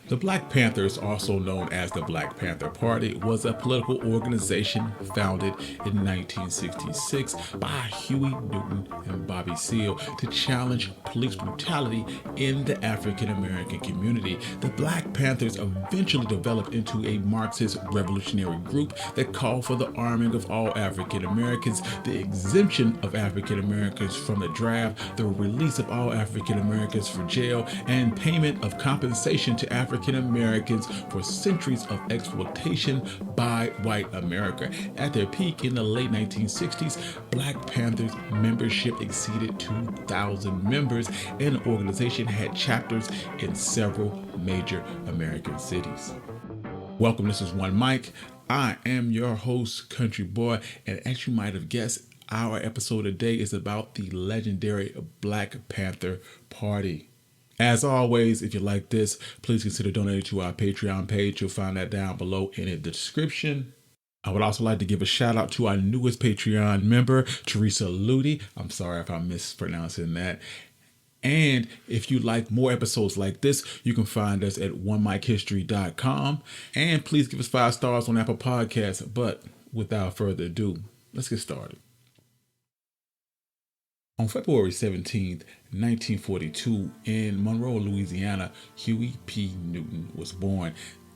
The Black Panthers, also known as the Black Panther Party, was a political organization founded in 1966 by Huey Newton and Bobby Seale to challenge police brutality in the African American community. The Black Panthers eventually developed into a Marxist revolutionary group that called for the arming of all African Americans, the exemption of African Americans from the draft, the release of all African Americans from jail, and payment of compensation to African Americans for centuries of exploitation by white America. At their peak in the late 1960s, Black Panthers membership exceeded 2,000 members, and the organization had chapters in several major American cities. Welcome, this is One Mike. I am your host, Country Boy, and as you might have guessed, our episode today is about the legendary Black Panther Party. As always, if you like this, please consider donating to our Patreon page. You'll find that down below in the description. I would also like to give a shout out to our newest Patreon member, Teresa Ludi. I'm sorry if I'm mispronouncing that. And if you like more episodes like this, you can find us at onemikehistory.com. And please give us 5 stars on Apple Podcasts. But without further ado, let's get started. On February 17th, 1942, in Monroe, Louisiana, Huey P. Newton was born,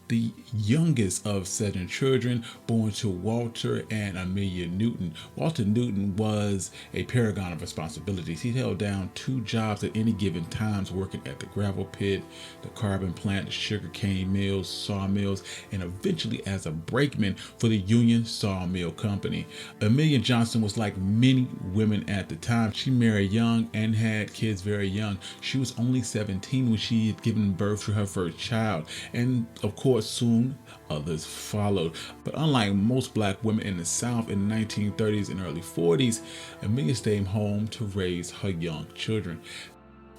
the youngest of 7 children born to Walter and Amelia Newton. Walter Newton was a paragon of responsibilities. He held down 2 jobs at any given times, working at the gravel pit, the carbon plant, the sugar cane mills, sawmills, and eventually as a brakeman for the Union Sawmill Company. Amelia Johnson was like many women at the time. She married young and had kids very young. She was only 17 when she had given birth to her first child. And of course, soon others followed. But unlike most black women in the South in the 1930s and early 40s, Amelia stayed home to raise her young children.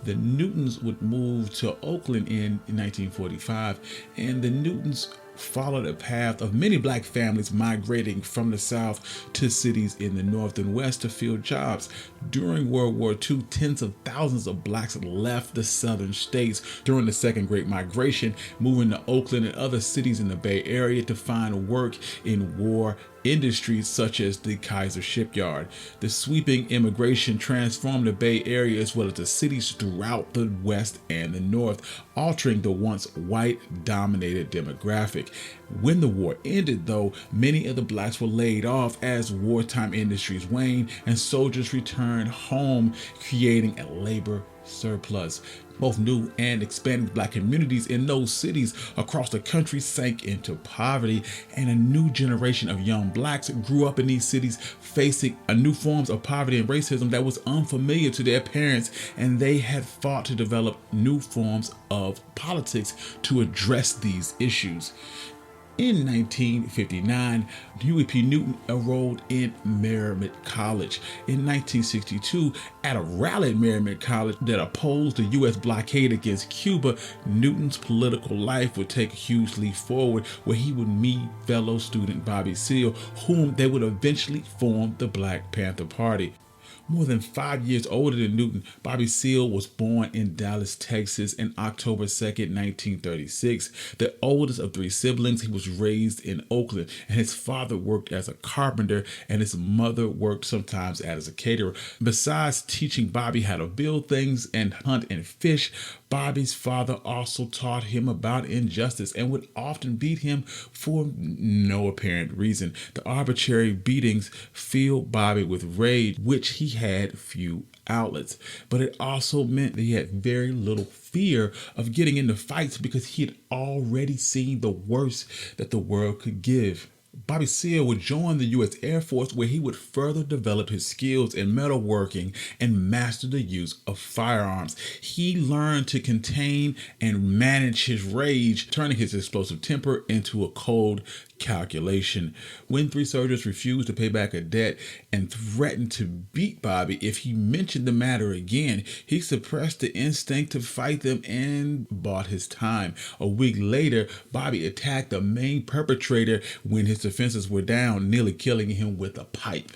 The Newtons would move to Oakland in 1945, and the Newtons followed a path of many black families migrating from the South to cities in the North and West to fill jobs. During World War II, tens of thousands of blacks left the southern states during the Second Great Migration, moving to Oakland and other cities in the Bay Area to find work in war industries such as the Kaiser Shipyard. The sweeping immigration transformed the Bay Area as well as the cities throughout the West and the North, altering the once white-dominated demographic. When the war ended, though, many of the blacks were laid off as wartime industries waned and soldiers returned home, creating a labor surplus. Both new and expanding black communities in those cities across the country sank into poverty, and a new generation of young blacks grew up in these cities facing a new forms of poverty and racism that was unfamiliar to their parents, and they had fought to develop new forms of politics to address these issues. In 1959, Huey P. Newton enrolled in Merrimack College. In 1962, at a rally at Merrimack College that opposed the U.S. blockade against Cuba, Newton's political life would take a huge leap forward, where he would meet fellow student Bobby Seale, whom they would eventually form the Black Panther Party. More than 5 years older than Newton, Bobby Seale was born in Dallas, Texas on October 2nd, 1936. The oldest of 3 siblings, he was raised in Oakland, and his father worked as a carpenter and his mother worked sometimes as a caterer. Besides teaching Bobby how to build things and hunt and fish, Bobby's father also taught him about injustice and would often beat him for no apparent reason. The arbitrary beatings filled Bobby with rage, which he had few outlets. But it also meant that he had very little fear of getting into fights because he had already seen the worst that the world could give. Bobby Seale would join the U.S. Air Force, where he would further develop his skills in metalworking and master the use of firearms. He learned to contain and manage his rage, turning his explosive temper into a cold calculation. When 3 soldiers refused to pay back a debt and threatened to beat Bobby if he mentioned the matter again, he suppressed the instinct to fight them and bought his time. A week later, Bobby attacked the main perpetrator when his defenses were down, nearly killing him with a pipe.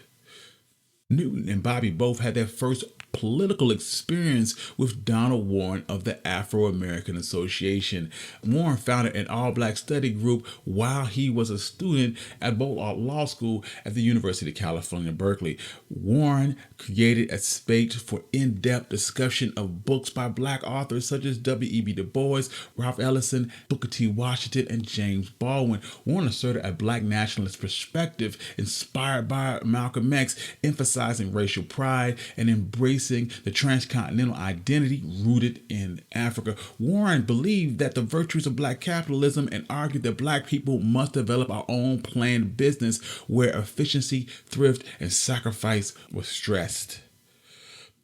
Newton and Bobby both had their first political experience with Donald Warren of the Afro-American Association. Warren founded an all-black study group while he was a student at Boalt Law School at the University of California, Berkeley. Warren created a space for in-depth discussion of books by black authors such as W.E.B. Du Bois, Ralph Ellison, Booker T. Washington, and James Baldwin. Warren asserted a black nationalist perspective inspired by Malcolm X, emphasizing racial pride and embracing the transcontinental identity rooted in Africa. Warren believed that the virtues of black capitalism and argued that black people must develop our own planned business where efficiency, thrift, and sacrifice was stressed.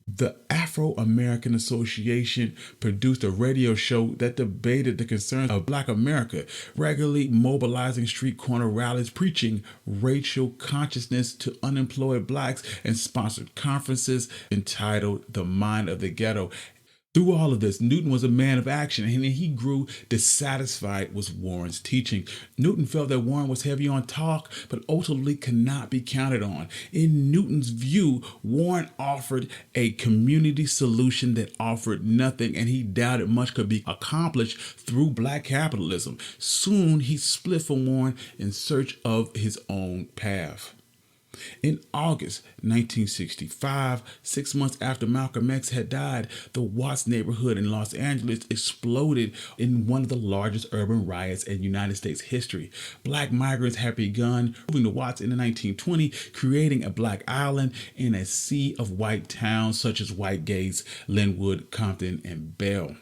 The Afro-American Association produced a radio show that debated the concerns of Black America, regularly mobilizing street corner rallies, preaching racial consciousness to unemployed blacks, and sponsored conferences entitled The Mind of the Ghetto. Through all of this, Newton was a man of action, and he grew dissatisfied with Warren's teaching. Newton felt that Warren was heavy on talk, but ultimately could not be counted on. In Newton's view, Warren offered a community solution that offered nothing, and he doubted much could be accomplished through black capitalism. Soon, he split from Warren in search of his own path. In August 1965, 6 months after Malcolm X had died, the Watts neighborhood in Los Angeles exploded in one of the largest urban riots in United States history. Black migrants had begun moving to Watts in the 1920s, creating a black island in a sea of white towns such as White Gates, Linwood, Compton, and Bell.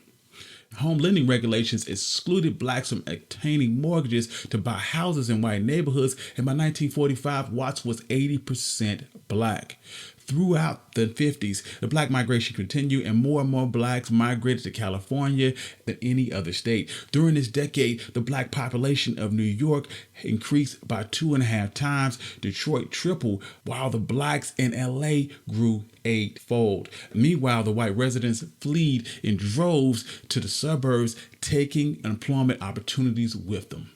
Home lending regulations excluded blacks from obtaining mortgages to buy houses in white neighborhoods, and by 1945, Watts was 80% black. Throughout the 50s, the black migration continued, and more blacks migrated to California than any other state. During this decade, the black population of New York increased by 2.5 times. Detroit tripled, while the blacks in LA grew 8-fold. Meanwhile, the white residents fled in droves to the suburbs, taking employment opportunities with them.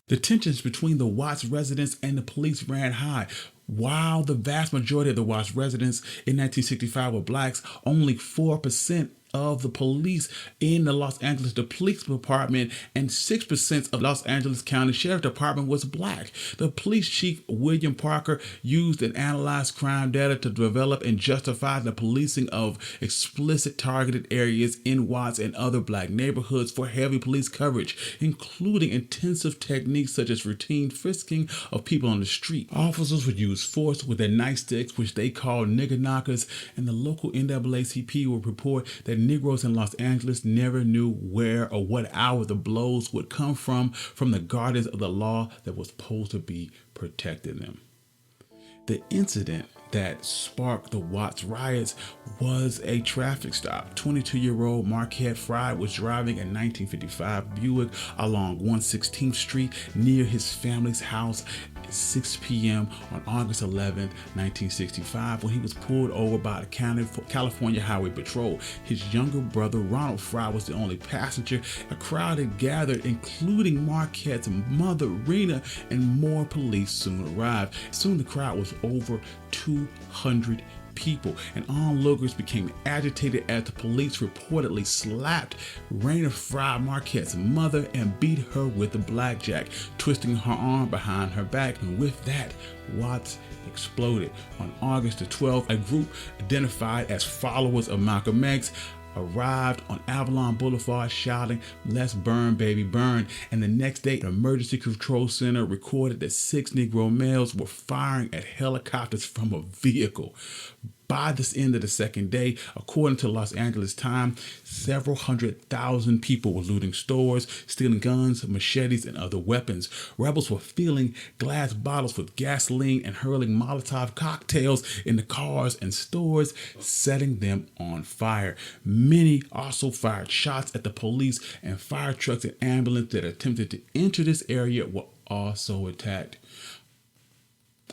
The tensions between the Watts residents and the police ran high. While the vast majority of the Watts residents in 1965 were blacks, only 4% of the police in the Los Angeles Police Department and 6% of Los Angeles County Sheriff Department was black. The police chief, William Parker, used and analyzed crime data to develop and justify the policing of explicit targeted areas in Watts and other black neighborhoods for heavy police coverage, including intensive techniques such as routine frisking of people on the street. Officers would use force with their nightsticks, which they called nigger knockers, and the local NAACP would report that Negroes in Los Angeles never knew where or what hour the blows would come from the guardians of the law that was supposed to be protecting them. The incident that sparked the Watts riots was a traffic stop. 22-year-old Marquette Fry was driving a 1955 Buick along 116th Street near his family's house at 6 p.m. on August 11, 1965, when he was pulled over by the California Highway Patrol. His younger brother, Ronald Fry, was the only passenger. A crowd had gathered, including Marquette's mother, Rena, and more police soon arrived. Soon the crowd was over 200 people, and onlookers became agitated as the police reportedly slapped Raina Fry, Marquette's mother, and beat her with a blackjack, twisting her arm behind her back, and with that, Watts exploded. On August the 12th, a group identified as followers of Malcolm X arrived on Avalon Boulevard shouting, "Let's burn, baby, burn." And the next day, the Emergency Control Center recorded that 6 Negro males were firing at helicopters from a vehicle. By the end of the second day, according to Los Angeles Times, several 100,000 people were looting stores, stealing guns, machetes, and other weapons. Rebels were filling glass bottles with gasoline and hurling Molotov cocktails into cars and stores, setting them on fire. Many also fired shots at the police, and fire trucks and ambulances that attempted to enter this area were also attacked.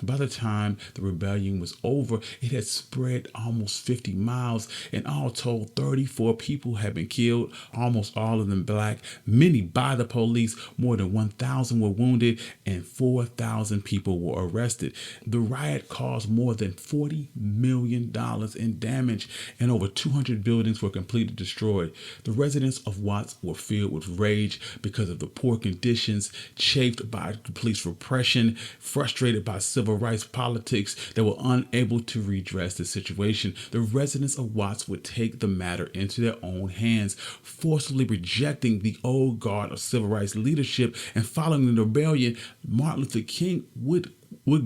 By the time the rebellion was over, it had spread almost 50 miles, and all told, 34 people had been killed, almost all of them black, many by the police. More than 1,000 were wounded, and 4,000 people were arrested. The riot caused more than $40 million in damage, and over 200 buildings were completely destroyed. The residents of Watts were filled with rage because of the poor conditions, chafed by police repression, frustrated by civil rights politics that were unable to redress the situation. The residents of Watts would take the matter into their own hands, forcibly rejecting the old guard of civil rights leadership. And following the rebellion, Martin Luther King would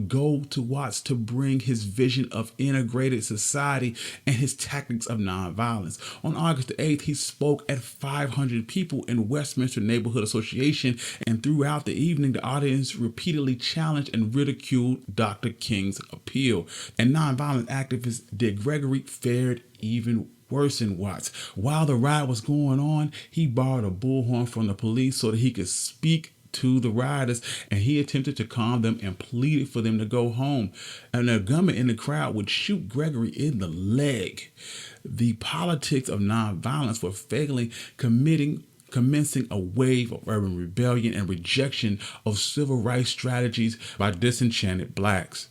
go to Watts to bring his vision of integrated society and his tactics of nonviolence. On August the 8th, he spoke at 500 people in Westminster Neighborhood Association, and throughout the evening, the audience repeatedly challenged and ridiculed Dr. King's appeal. And nonviolent activist Dick Gregory fared even worse in Watts. While the riot was going on, he borrowed a bullhorn from the police so that he could speak to the rioters, and he attempted to calm them and pleaded for them to go home. And a gunman in the crowd would shoot Gregory in the leg. The politics of nonviolence were failing, commencing a wave of urban rebellion and rejection of civil rights strategies by disenchanted blacks.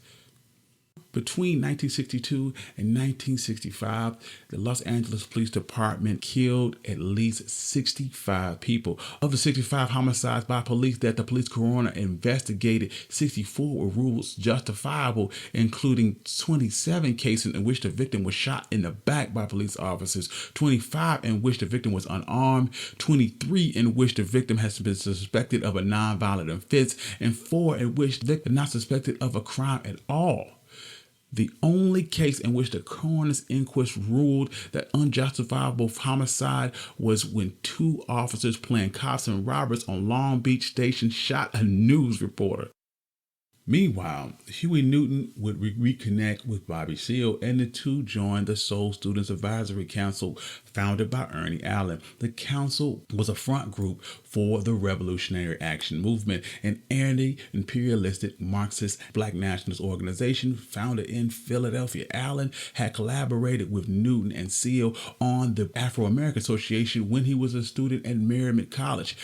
Between 1962 and 1965, the Los Angeles Police Department killed at least 65 people. Of the 65 homicides by police that the police coroner investigated, 64 were ruled justifiable, including 27 cases in which the victim was shot in the back by police officers, 25 in which the victim was unarmed, 23 in which the victim has been suspected of a nonviolent offense, and 4 in which the victim not suspected of a crime at all. The only case in which the coroner's inquest ruled that unjustifiable homicide was when 2 officers playing cops and robbers on Long Beach Station shot a news reporter. Meanwhile, Huey Newton would reconnect with Bobby Seale, and the two joined the Soul Students Advisory Council, founded by Ernie Allen. The council was a front group for the Revolutionary Action Movement, an anti-imperialistic Marxist black nationalist organization founded in Philadelphia. Allen had collaborated with Newton and Seale on the Afro-American Association when he was a student at Merrimack College.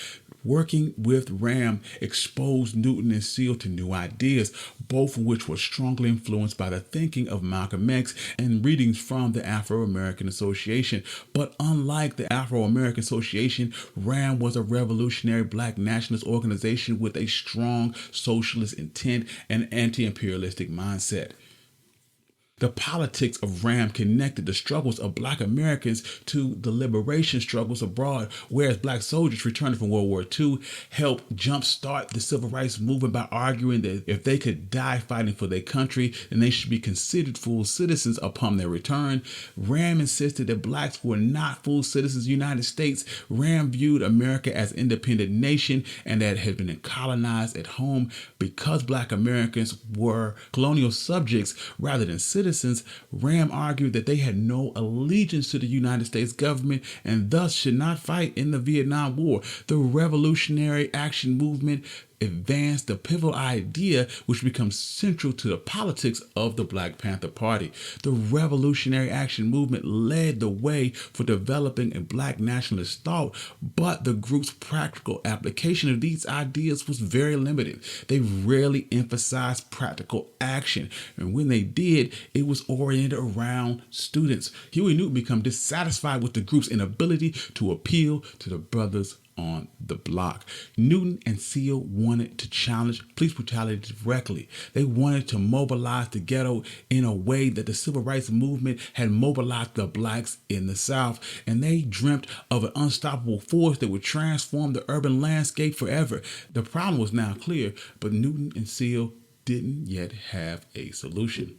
Working with RAM exposed Newton and Seale to new ideas, both of which were strongly influenced by the thinking of Malcolm X and readings from the Afro-American Association. But unlike the Afro-American Association, RAM was a revolutionary black nationalist organization with a strong socialist intent and anti-imperialistic mindset. The politics of RAM connected the struggles of black Americans to the liberation struggles abroad, whereas black soldiers returning from World War II helped jumpstart the civil rights movement by arguing that if they could die fighting for their country, then they should be considered full citizens upon their return. RAM insisted that blacks were not full citizens of the United States. RAM viewed America as an independent nation and that it had been colonized at home. Because black Americans were colonial subjects rather than citizens, RAM argued that they had no allegiance to the United States government and thus should not fight in the Vietnam War. The Revolutionary Action Movement advanced the pivotal idea which becomes central to the politics of the Black Panther Party. The Revolutionary Action Movement led the way for developing a black nationalist thought, but the group's practical application of these ideas was very limited. They rarely emphasized practical action, and when they did, it was oriented around students. Huey Newton became dissatisfied with the group's inability to appeal to the brothers on the block. Newton and Seale wanted to challenge police brutality directly. They wanted to mobilize the ghetto in a way that the civil rights movement had mobilized the blacks in the South, and they dreamt of an unstoppable force that would transform the urban landscape forever. The problem was now clear, but Newton and Seale didn't yet have a solution.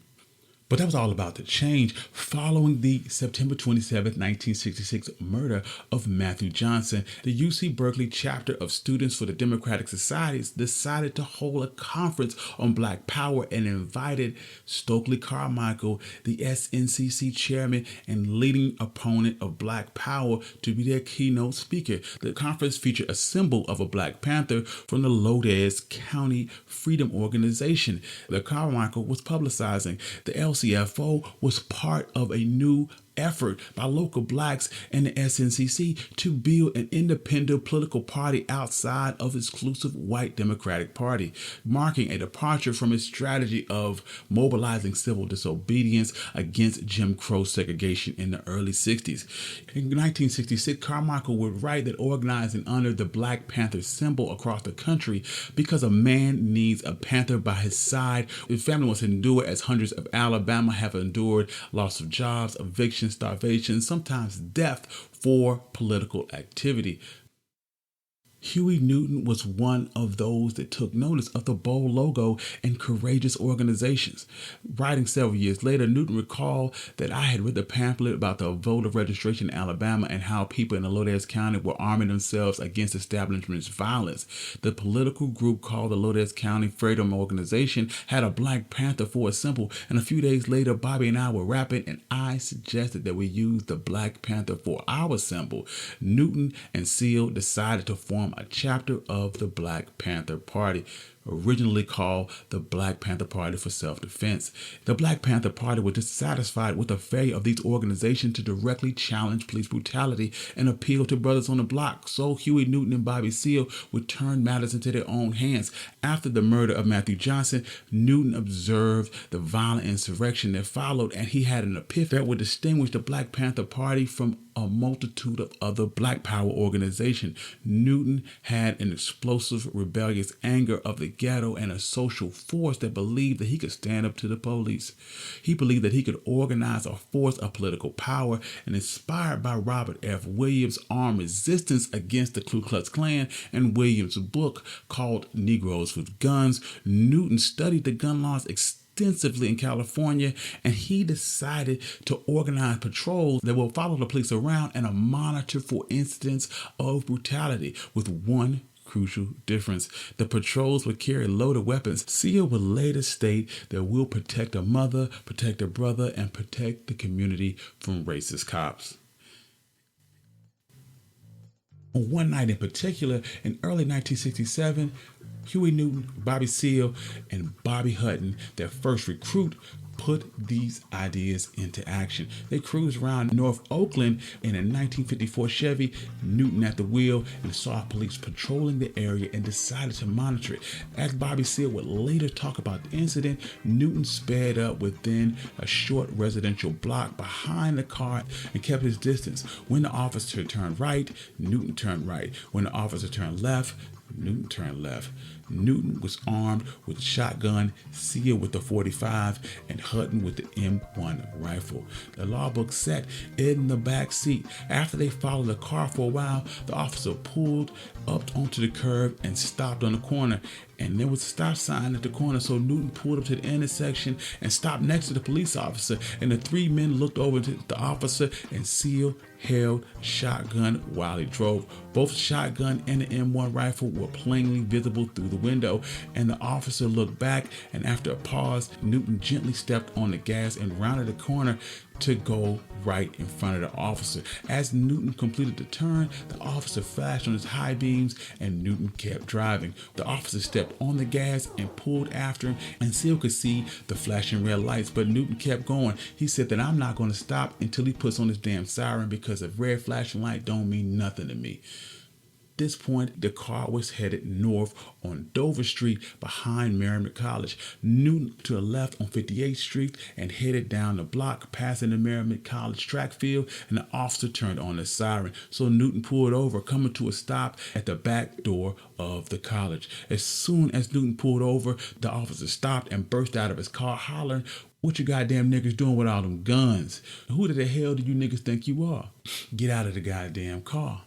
But that was all about to change following the September 27, 1966 murder of Matthew Johnson. The UC Berkeley chapter of Students for the Democratic Societies decided to hold a conference on Black Power and invited Stokely Carmichael, the SNCC chairman and leading opponent of Black Power, to be their keynote speaker. The conference featured a symbol of a Black Panther from the Lodez County Freedom Organization that Carmichael was publicizing. The LCFO was part of a new effort by local blacks and the SNCC to build an independent political party outside of exclusive white Democratic Party, marking a departure from its strategy of mobilizing civil disobedience against Jim Crow segregation in the early 60s. In 1966, Carmichael would write that organizing under the Black Panther symbol across the country because a man needs a panther by his side. His family must endure, as hundreds of Alabama have endured, loss of jobs, eviction, starvation, sometimes death for political activity. Huey Newton was one of those that took notice of the bold logo and courageous organizations. Writing several years later, Newton recalled that I had read a pamphlet about the voter registration in Alabama and how people in the Lodez County were arming themselves against establishment's violence. The political group called the Lodez County Freedom Organization had a Black Panther for a symbol, and a few days later, Bobby and I were rapping, and I suggested that we use the Black Panther for our symbol. Newton and Seale decided to form a chapter of the Black Panther Party, originally called the Black Panther Party for Self-Defense. The Black Panther Party was dissatisfied with the failure of these organizations to directly challenge police brutality and appeal to brothers on the block, so Huey Newton and Bobby Seale would turn matters into their own hands. After the murder of Matthew Johnson, Newton observed the violent insurrection that followed, and he had an epiphany that would distinguish the Black Panther Party from a multitude of other Black Power organizations. Newton had an explosive, rebellious anger of the ghetto and a social force that believed that he could stand up to the police. He believed that he could organize a force of political power, and inspired by Robert F. Williams' armed resistance against the Ku Klux Klan and Williams' book called Negroes with Guns, Newton studied the gun laws extensively in California, and he decided to organize patrols that will follow the police around and monitor for incidents of brutality, with one crucial difference: the patrols would carry loaded weapons. Seale would later state that we'll protect a mother, protect a brother, and protect the community from racist cops. On one night in particular, in early 1967, Huey Newton, Bobby Seale, and Bobby Hutton, their first recruit, put these ideas into action. They cruised around North Oakland in a 1954 Chevy, Newton at the wheel, and saw police patrolling the area and decided to monitor it. As Bobby Seale would later talk about the incident, Newton sped up within a short residential block behind the car and kept his distance. When the officer turned right, Newton turned right. When the officer turned left, Newton turned left. Newton was armed with a shotgun, Seale with the .45, and Hutton with the M1 rifle. The law book sat in the back seat. After they followed the car for a while, the officer pulled up onto the curb and stopped on the corner. And there was a stop sign at the corner, so Newton pulled up to the intersection and stopped next to the police officer. And the three men looked over to the officer, and Seale held shotgun while he drove. Both shotgun and the M1 rifle were plainly visible through the window, and the officer looked back, and after a pause, Newton gently stepped on the gas and rounded the corner to go right in front of the officer. As Newton completed the turn, the officer flashed on his high beams, and Newton kept driving. The officer stepped on the gas and pulled after him, and Seale could see the flashing red lights, but Newton kept going. He said that I'm not going to stop until he puts on his damn siren, because a red flashing light don't mean nothing to me. At this point, the car was headed north on Dover Street behind Merrimack College. Newton to the left on 58th Street and headed down the block, passing the Merrimack College track field, and the officer turned on the siren. So Newton pulled over, coming to a stop at the back door of the college. As soon as Newton pulled over, the officer stopped and burst out of his car hollering, "What you goddamn niggas doing with all them guns? Who the hell do you niggas think you are? Get out of the goddamn car."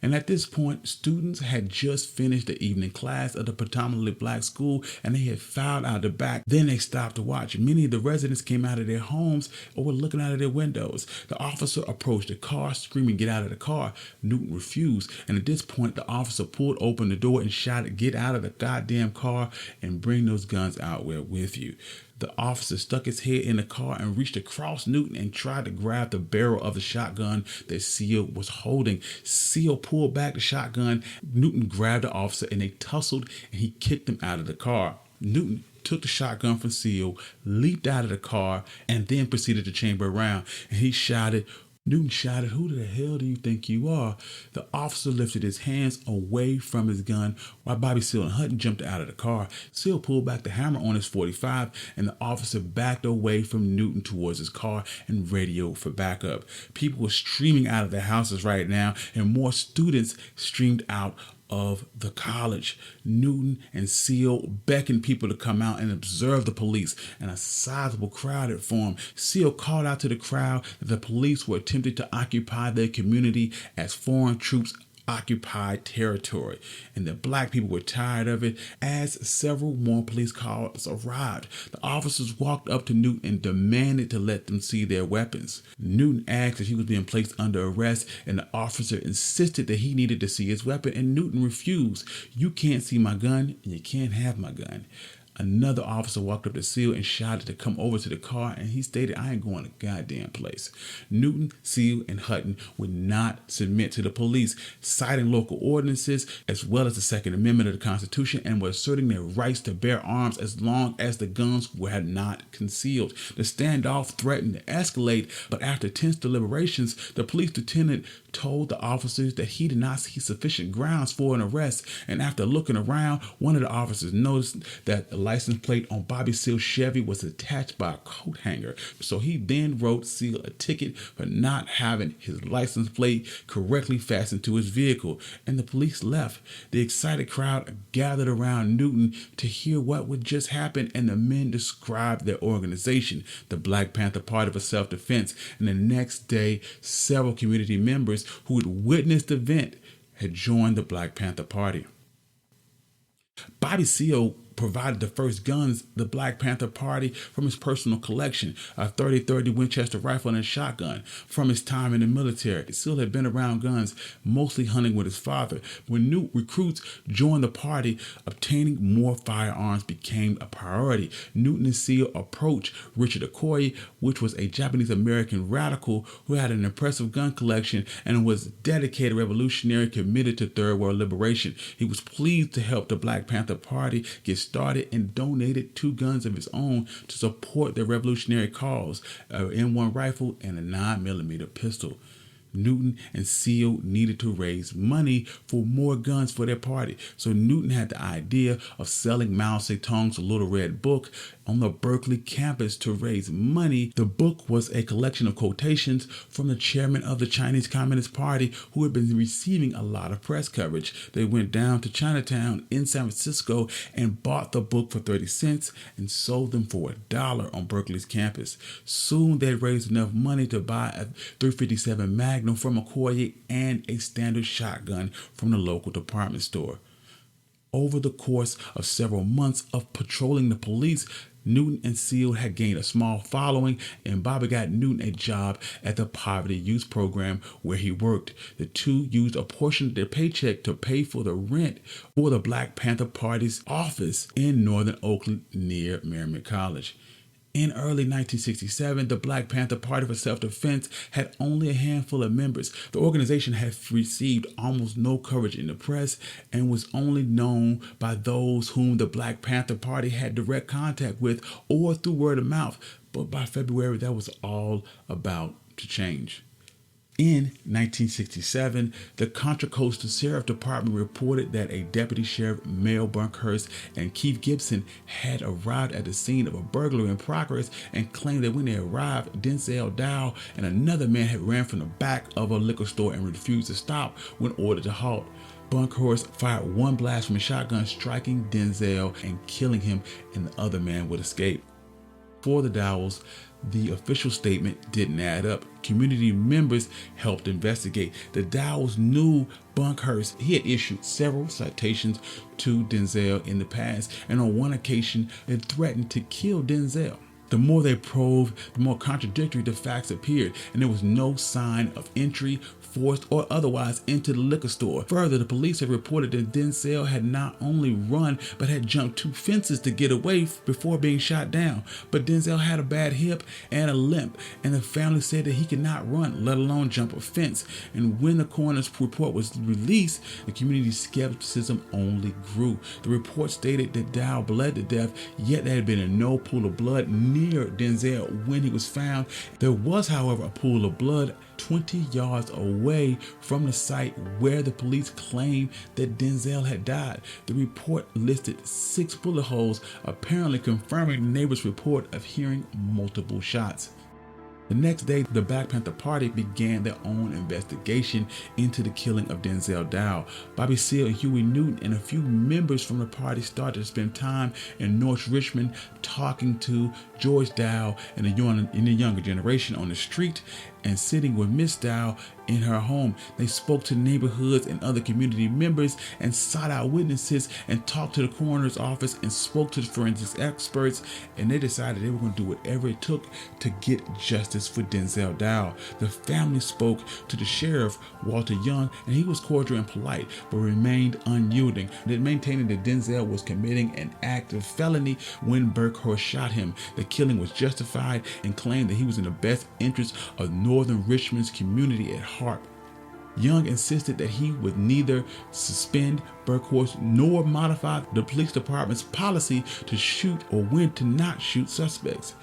And at this point, students had just finished the evening class of the predominantly black school and they had filed out the back. Then they stopped to watch. Many of the residents came out of their homes or were looking out of their windows. The officer approached the car, screaming, "Get out of the car." Newton refused. And at this point, the officer pulled open the door and shouted, "Get out of the goddamn car and bring those guns out with you." The officer stuck his head in the car and reached across Newton and tried to grab the barrel of the shotgun that Seale was holding. Seale pulled back the shotgun. Newton grabbed the officer and they tussled and he kicked him out of the car. Newton took the shotgun from Seale, leaped out of the car, and then proceeded to chamber around. And Newton shouted, "Who the hell do you think you are?" The officer lifted his hands away from his gun while Bobby Seale and Hutton jumped out of the car. Seale pulled back the hammer on his .45 and the officer backed away from Newton towards his car and radioed for backup. People were streaming out of their houses right now and more students streamed out of the college. Newton and Seale beckoned people to come out and observe the police, and a sizable crowd had formed. Seale called out to the crowd that the police were attempting to occupy their community as foreign troops occupied territory, and the black people were tired of it. As several more police cars arrived, the officers walked up to Newton and demanded to let them see their weapons. Newton asked if he was being placed under arrest, and the officer insisted that he needed to see his weapon, and Newton refused. "You can't see my gun, and you can't have my gun." Another officer walked up to Seale and shouted to come over to the car, and he stated, "I ain't going to goddamn place." Newton, Seale, and Hutton would not submit to the police, citing local ordinances as well as the Second Amendment of the Constitution, and were asserting their rights to bear arms as long as the guns were not concealed. The standoff threatened to escalate, but after tense deliberations, the police lieutenant told the officers that he did not see sufficient grounds for an arrest, and after looking around, one of the officers noticed that the license plate on Bobby Seale's Chevy was attached by a coat hanger. So he then wrote Seale a ticket for not having his license plate correctly fastened to his vehicle, and the police left. The excited crowd gathered around Newton to hear what would just happen, and the men described their organization, the Black Panther Party for Self-Defense, and the next day, several community members who had witnessed the event had joined the Black Panther Party. Bobby Seale provided the first guns the Black Panther Party from his personal collection, a .30-30 Winchester rifle and a shotgun from his time in the military. Seale had been around guns, mostly hunting with his father. When new recruits joined the party, obtaining more firearms became a priority. Newton and Seale approached Richard Okoye, which was a Japanese-American radical who had an impressive gun collection and was a dedicated revolutionary committed to Third World liberation. He was pleased to help the Black Panther Party get started and donated 2 guns of his own to support their revolutionary cause, an M1 rifle and a 9mm pistol. Newton and Seale needed to raise money for more guns for their party, so Newton had the idea of selling Mao Zedong's Little Red Book on the Berkeley campus to raise money. The book was a collection of quotations from the chairman of the Chinese Communist Party, who had been receiving a lot of press coverage. They went down to Chinatown in San Francisco and bought the book for 30 cents and sold them for $1 on Berkeley's campus. Soon they raised enough money to buy a .357 Magnum from Okoye and a standard shotgun from the local department store. Over the course of several months of patrolling the police, Newton and Seale had gained a small following, and Bobby got Newton a job at the Poverty Youth Program where he worked. The two used a portion of their paycheck to pay for the rent for the Black Panther Party's office in northern Oakland near Merrimack College. In early 1967, the Black Panther Party for Self-Defense had only a handful of members. The organization had received almost no coverage in the press and was only known by those whom the Black Panther Party had direct contact with or through word of mouth. But by February, that was all about to change. In 1967, the Contra Costa Sheriff Department reported that a Deputy Sheriff Mel Bunkhurst and Keith Gibson had arrived at the scene of a burglary in progress and claimed that when they arrived, Denzil Dowell and another man had ran from the back of a liquor store and refused to stop when ordered to halt. Bunkhurst fired 1 blast from a shotgun, striking Denzil and killing him, and the other man would escape. For the Dowells, The official statement didn't add up. Community members helped investigate. The Dowells knew Bunkhurst. He had issued several citations to Denzil in the past, and on one occasion, had threatened to kill Denzil. The more they probed, the more contradictory the facts appeared, and there was no sign of entry, forced or otherwise, into the liquor store. Further, the police had reported that Denzil had not only run, but had jumped 2 fences to get away before being shot down. But Denzil had a bad hip and a limp, and the family said that he could not run, let alone jump a fence. And when the coroner's report was released, the community's skepticism only grew. The report stated that Dowell bled to death, yet there had been no pool of blood near Denzil when he was found. There was, however, a pool of blood 20 yards away from the site where the police claimed that Denzil had died. The report listed 6 bullet holes, apparently confirming the neighbor's report of hearing multiple shots. The next day, the Black Panther Party began their own investigation into the killing of Denzil Dowell. Bobby Seale and Huey Newton and a few members from the party started to spend time in North Richmond talking to George Dowell and the younger generation on the street, and sitting with Miss Dowell in her home. They spoke to neighborhoods and other community members and sought out witnesses and talked to the coroner's office and spoke to the forensics experts, and they decided they were going to do whatever it took to get justice for Denzil Dowell. The family spoke to the sheriff, Waldo, and he was cordial and polite, but remained unyielding, maintaining that Denzil was committing an act of felony when Burkhurst shot him. The killing was justified and claimed that he was in the best interest of Northern Richmond's community at heart. Young insisted that he would neither suspend Burkhurst nor modify the police department's policy to shoot or when to not shoot suspects.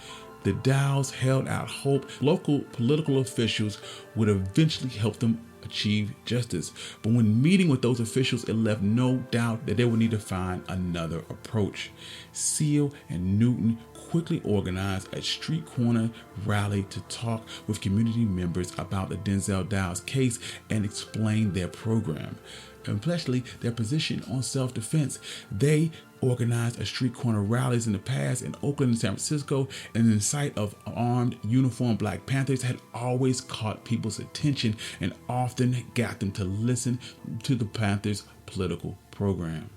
The Dowells held out hope local political officials would eventually help them achieve justice. But when meeting with those officials, it left no doubt that they would need to find another approach. Seale and Newton quickly organized a street corner rally to talk with community members about the Denzil Dowell's case and explain their program, especially their position on self-defense. They organized a street corner rallies in the past in Oakland and San Francisco, and the sight of armed, uniformed Black Panthers had always caught people's attention and often got them to listen to the Panthers' political program.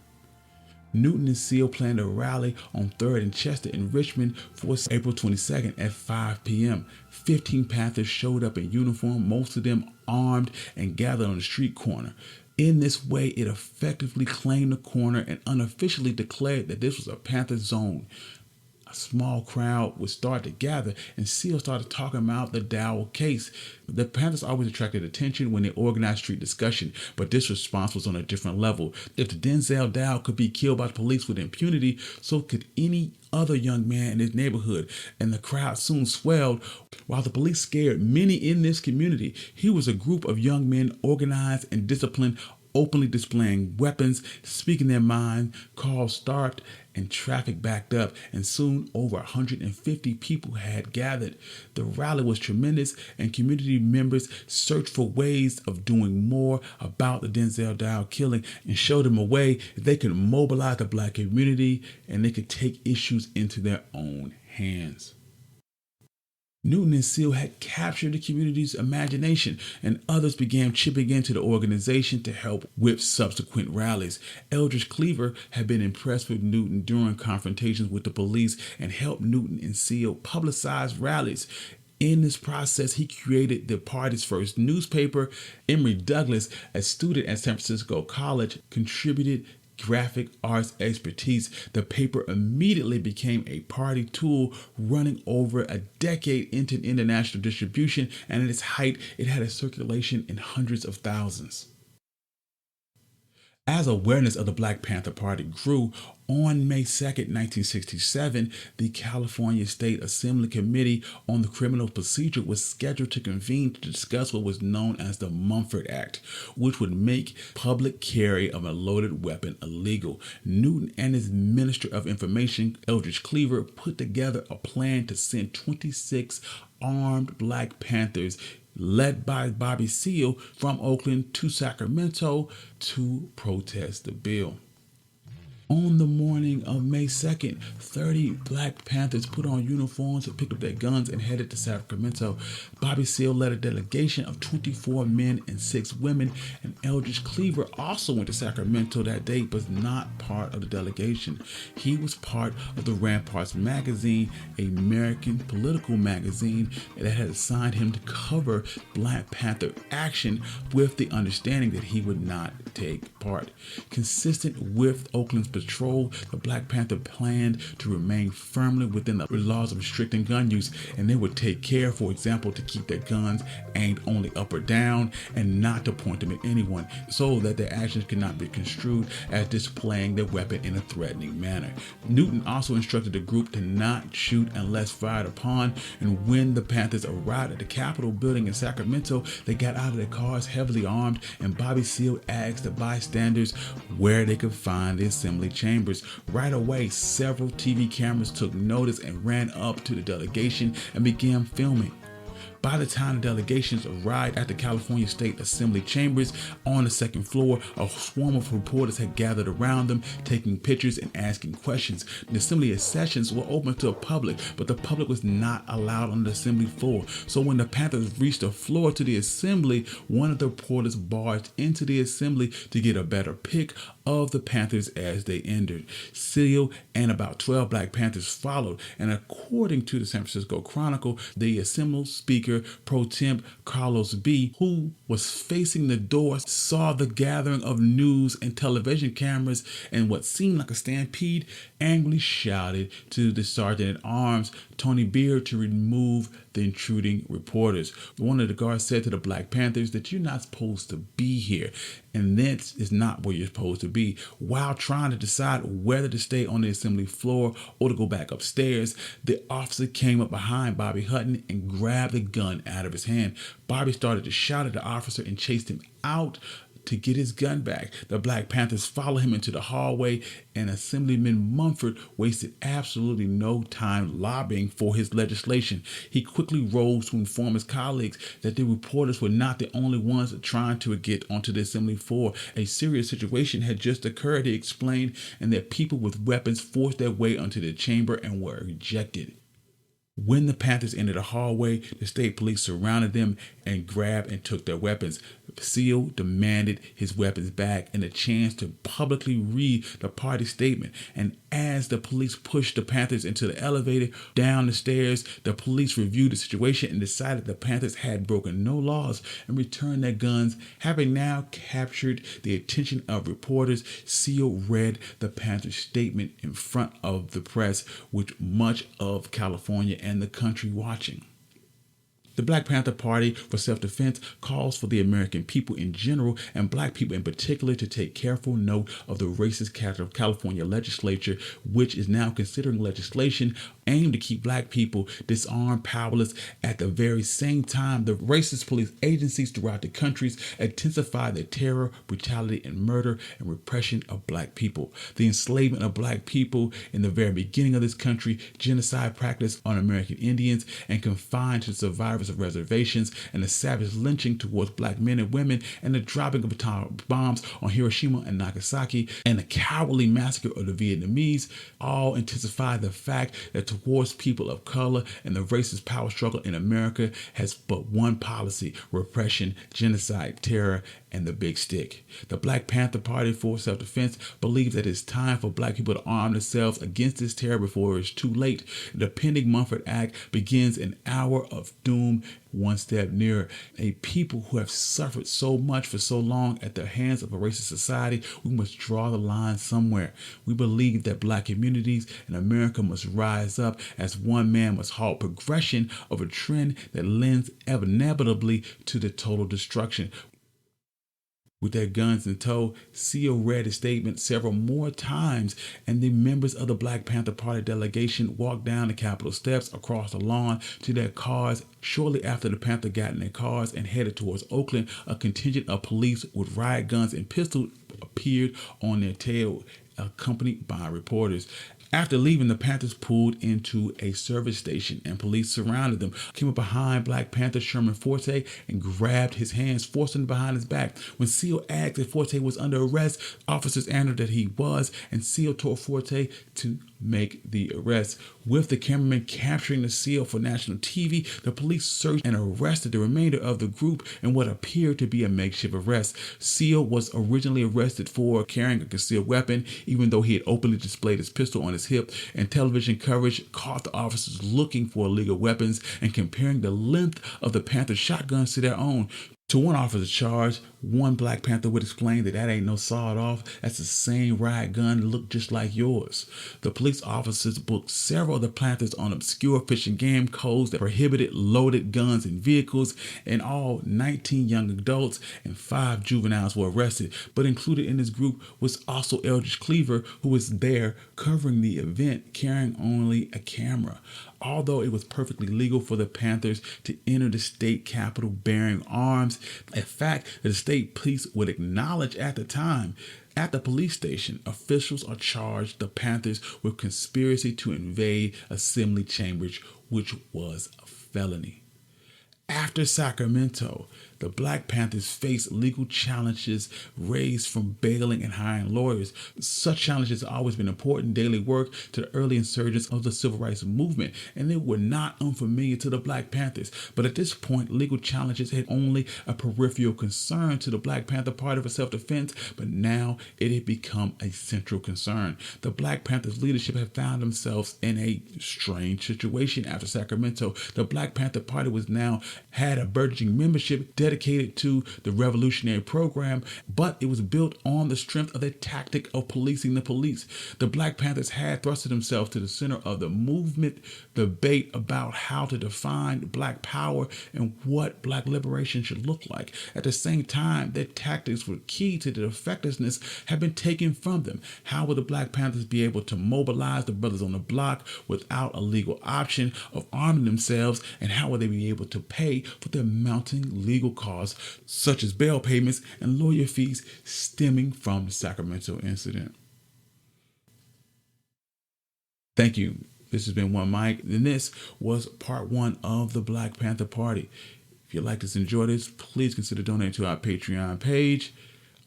Newton and Seale planned a rally on 3rd and Chester in Richmond for April 22nd at 5 p.m. 15 Panthers showed up in uniform, most of them armed, and gathered on the street corner. In this way, it effectively claimed the corner and unofficially declared that this was a Panther zone. A small crowd would start to gather, and Seale started talking about the Dowell case. The Panthers always attracted attention when they organized street discussion, but this response was on a different level. If the Denzil Dowell could be killed by the police with impunity, so could any other young man in his neighborhood, and the crowd soon swelled. While the police scared many in this community, here was a group of young men organized and disciplined, openly displaying weapons, speaking their mind, calls stopped, and traffic backed up, and soon over 150 people had gathered. The rally was tremendous, and community members searched for ways of doing more about the Denzil Dowell killing and showed them a way that they could mobilize the Black community and they could take issues into their own hands. Newton and Seale had captured the community's imagination, and others began chipping into the organization to help with subsequent rallies. Eldridge Cleaver had been impressed with Newton during confrontations with the police and helped Newton and Seale publicize rallies. In this process, he created the party's first newspaper. Emory Douglas, a student at San Francisco College, contributed graphic arts expertise. The paper immediately became a party tool, running over a decade into international distribution, and at its height, it had a circulation in hundreds of thousands. As awareness of the Black Panther Party grew, on May 2nd, 1967, the California State Assembly Committee on the Criminal Procedure was scheduled to convene to discuss what was known as the Mumford Act, which would make public carry of a loaded weapon illegal. Newton and his Minister of Information, Eldridge Cleaver, put together a plan to send 26 armed Black Panthers led by Bobby Seale from Oakland to Sacramento to protest the bill. On the morning of May 2nd, 30 Black Panthers put on uniforms, picked up their guns, and headed to Sacramento. Bobby Seale led a delegation of 24 men and 6 women, and Eldridge Cleaver also went to Sacramento that day, but was not part of the delegation. He was part of the Ramparts magazine, an American political magazine that had assigned him to cover Black Panther action with the understanding that he would not take part. Consistent with Oakland's patrol, the Black Panther planned to remain firmly within the laws of restricting gun use, and they would take care, for example, to keep their guns aimed only up or down and not to point them at anyone, so that their actions could not be construed as displaying their weapon in a threatening manner. Newton also instructed the group to not shoot unless fired upon, and when the Panthers arrived at the Capitol building in Sacramento, they got out of their cars heavily armed, and Bobby Seale asked the bystanders where they could find the assembly chambers. Right away, several TV cameras took notice and ran up to the delegation and began filming. By the time the delegations arrived at the California State Assembly chambers on the second floor, a swarm of reporters had gathered around them, taking pictures and asking questions. The assembly sessions were open to the public, but the public was not allowed on the assembly floor. So when the Panthers reached the floor to the assembly, one of the reporters barged into the assembly to get a better pic of the Panthers as they entered. Seale and about 12 Black Panthers followed, and according to the San Francisco Chronicle, the assembled speaker pro temp Carlos B., who was facing the door, saw the gathering of news and television cameras and what seemed like a stampede, angrily shouted to the sergeant-at-arms, Tony Beard, to remove the intruding reporters. One of the guards said to the Black Panthers that you're not supposed to be here, and this is not where you're supposed to be. While trying to decide whether to stay on the assembly floor or to go back upstairs, the officer came up behind Bobby Hutton and grabbed the gun out of his hand. Bobby started to shout at the officer and chased him out to get his gun back. The Black Panthers followed him into the hallway, and Assemblyman Mumford wasted absolutely no time lobbying for his legislation. He quickly rose to inform his colleagues that the reporters were not the only ones trying to get onto the assembly floor. A serious situation had just occurred, he explained, and that people with weapons forced their way onto the chamber and were ejected. When the Panthers entered the hallway, the state police surrounded them and grabbed and took their weapons. Seale demanded his weapons back and a chance to publicly read the party statement. And as the police pushed the Panthers into the elevator down the stairs, the police reviewed the situation and decided the Panthers had broken no laws and returned their guns. Having now captured the attention of reporters, Seale read the Panthers' statement in front of the press, with much of California and the country watching. The Black Panther Party for Self-Defense calls for the American people in general and Black people in particular to take careful note of the racist California legislature, which is now considering legislation aimed to keep Black people disarmed, powerless. At the very same time, the racist police agencies throughout the country intensify their terror, brutality, and murder and repression of Black people. The enslavement of Black people in the very beginning of this country, genocide practiced on American Indians and confined to survivors of reservations, and the savage lynching towards Black men and women, and the dropping of atomic bombs on Hiroshima and Nagasaki, and the cowardly massacre of the Vietnamese, all intensify the fact that towards people of color and the racist power struggle in America has but one policy: repression, genocide, terror, and the big stick. The Black Panther Party for Self-Defense believes that it's time for Black people to arm themselves against this terror before it's too late. The pending Mumford Act begins an hour of doom, one step nearer. A people who have suffered so much for so long at the hands of a racist society, we must draw the line somewhere. We believe that Black communities in America must rise up as one man, must halt progression of a trend that lends inevitably to the total destruction. With their guns in tow, Seale read his statement several more times, and the members of the Black Panther Party delegation walked down the Capitol steps, across the lawn to their cars. Shortly after the Panther got in their cars and headed towards Oakland, a contingent of police with riot guns and pistols appeared on their tail, accompanied by reporters. After leaving, the Panthers pulled into a service station and police surrounded them, came up behind Black Panther Sherman Forte and grabbed his hands, forcing him behind his back. When Seale asked if Forte was under arrest, officers answered that he was, and Seale told Forte to make the arrest. With the cameraman capturing the Seale for national TV, the police searched and arrested the remainder of the group in what appeared to be a makeshift arrest. Seale was originally arrested for carrying a concealed weapon, even though he had openly displayed his pistol on his hip, and television coverage caught the officers looking for illegal weapons and comparing the length of the Panther shotguns to their own. To one officer's charge, one Black Panther would explain that ain't no sawed-off, that's the same riot gun that looked just like yours. The police officers booked several of the Panthers on obscure fish and game codes that prohibited loaded guns in vehicles, and all 19 young adults and 5 juveniles were arrested. But included in this group was also Eldridge Cleaver, who was there covering the event, carrying only a camera. Although it was perfectly legal for the Panthers to enter the state capitol bearing arms, a fact that the state police would acknowledge at the time. At the police station, officials are charged the Panthers with conspiracy to invade assembly chambers, which was a felony. After Sacramento, the Black Panthers faced legal challenges raised from bailing and hiring lawyers. Such challenges have always been important daily work to the early insurgents of the civil rights movement, and they were not unfamiliar to the Black Panthers. But at this point, legal challenges had only a peripheral concern to the Black Panther Party for self-defense, but now it had become a central concern. The Black Panthers leadership had found themselves in a strange situation after Sacramento. The Black Panther Party was now had a burgeoning membership dedicated to the revolutionary program, but it was built on the strength of the tactic of policing the police. The Black Panthers had thrusted themselves to the center of the movement debate about how to define Black power and what Black liberation should look like. At the same time, their tactics were key to their effectiveness had been taken from them. How would the Black Panthers be able to mobilize the brothers on the block without a legal option of arming themselves, and how would they be able to pay for their mounting legal costs, such as bail payments and lawyer fees stemming from the Sacramento incident? Thank you. This has been One Mike, and this was part 1 of the Black Panther Party. If you like this and enjoy this, please consider donating to our Patreon page.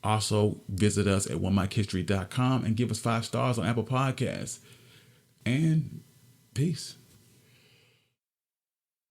Also, visit us at onemikehistory.com and give us 5 stars on Apple Podcasts. And peace.